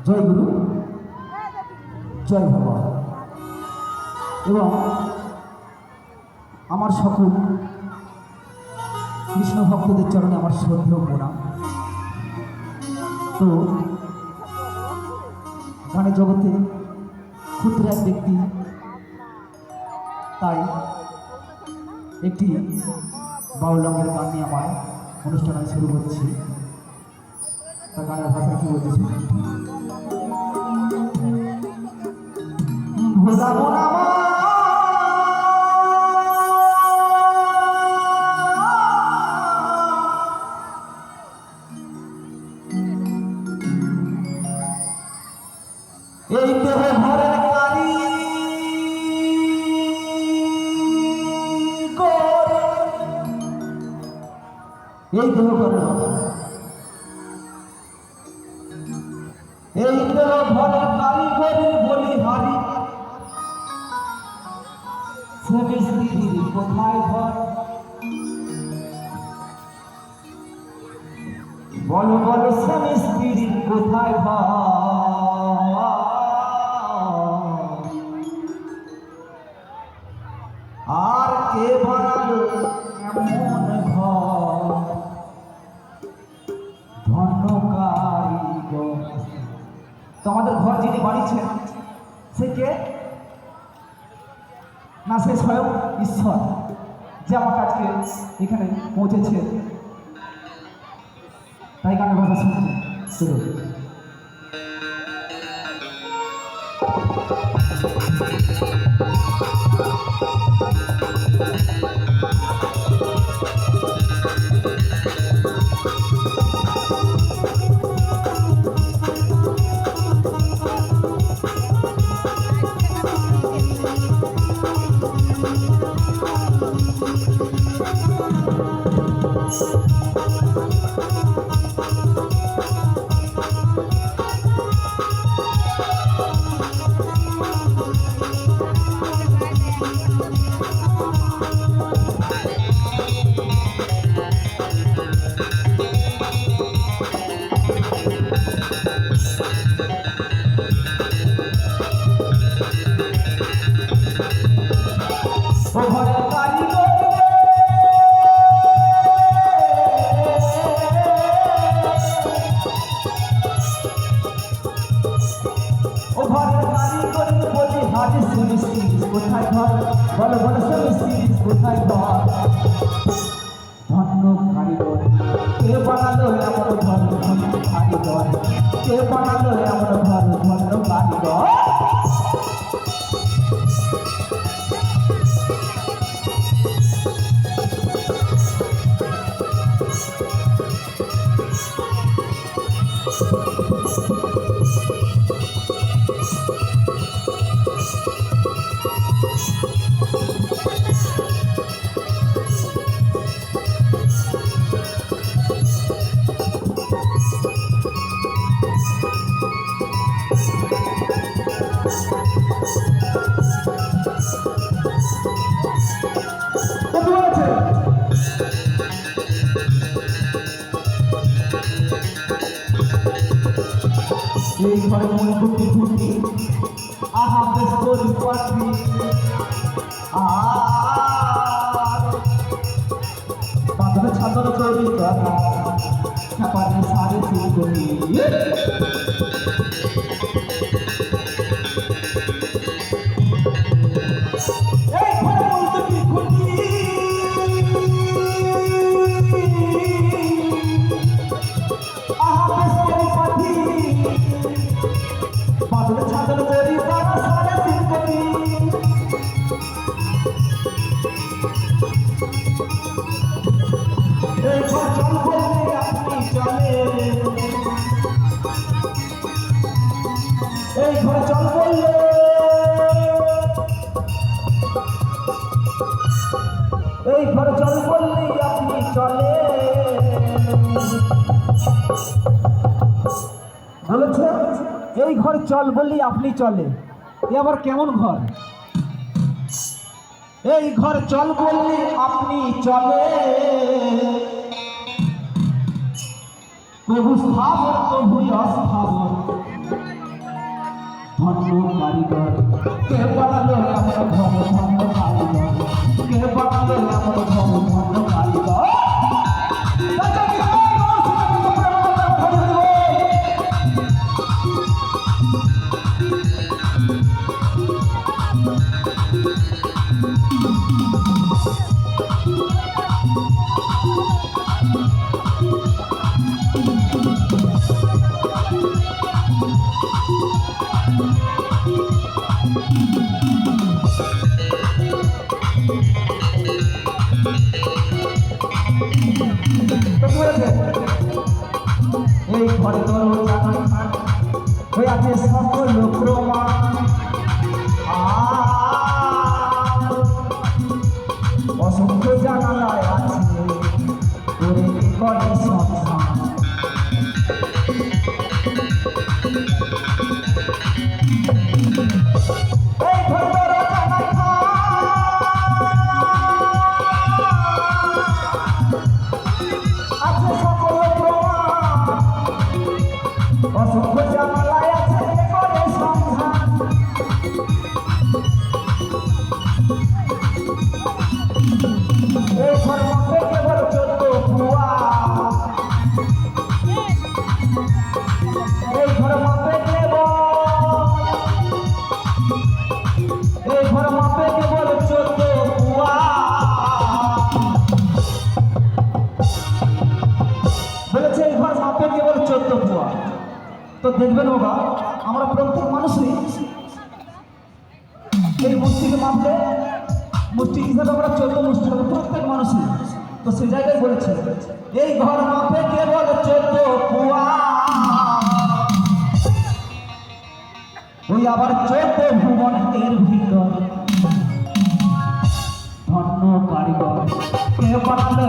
জয় গুরু, জয় ভগবান এবং আমার সকল কৃষ্ণ ভক্তদের চরণে আমার শ্রদ্ধেয় প্রণাম। তো গানের জগতে ক্ষুদ্র এক ব্যক্তি, তাই একটি বাউল রঙের গান নিয়ে আমার অনুষ্ঠান আমি শুরু করছি। তার গানের ভাষা কি বলতেছি, এই দেহ ভরের কারি এই দেহ ভরের এই দেহ ভরের কারিগরির বলি হারি, সে মিস্ত্রির কোথায় ঘর, বলো বলো সে মিস্ত্রির কোথায় ঘর, আর কে বানালো এমন ঘর, ধন্য কারিগর। তো আমাদের ঘর যিনি বানিয়েছেন সে কে? না, সে স্বয়ং ঈশ্বর, যে আমাকে আজকে এখানে পৌঁছেছে। তাই গানের ভাষা শুনছি, শুরু। কোথায় ঘর, বলো বলো সে মিস্ত্রির কোথায় ঘর, ধন্য কারিগর। কে বানালো এমন ঘর, ধন্য কারিগর। কে বানালো এমন ঘর, ধন্য কারিগর। এই ঘরে মন ঘুটি ঘুটি আহা বেশ করি পাখি, আর বাঁধবে ছাদর তৈরি করা চাপানি 3.5 কোটি। এই ঘরে মন ঘুটি ঘুটি আহা বেশ করি পাখি, বাঁধবে ছাদর তৈরি করা 3.5 কোটি। এই ঘর চল বললে আপনি চলে, এই ঘর চল বললে, এই ঘর চল বললে আপনি চলে। বলেছে এই ঘর চল বললি আপনি চলে, এ আবার কেমন ঘর? এই ঘর চল বললি আপনি চলে, প্রভু স্থাবর প্রভু অস্থাবর, সকল প্রমাণ অসংখ্য জানালায় আছে তোরে করে সংসার এই ঘর জানাই আছে সকল প্রমাণ অসংখ্য জানালায় আছে করে সংসার এই ঘর মধ্যে কেবল 14 পুয়া এই ঘর মধ্যে কেবল 14 পুয়া বলেছে এই ঘর মাপে কেবল 14 পুয়া। তো দেখবেন বাবা আমরা প্রত্যেক মানুষই এই মূর্তিকে মাপলে মুষ্টি হিসাবে আমরা 14 মুষ্টি হবে প্রত্যেক মানুষই। তো সেই জায়গায় বলেছে এই ঘর মাপে কেবল 14 পুয়া ওই আবার 14 ভুবন এর ভিতর ধন্য কারিগর কে বানালো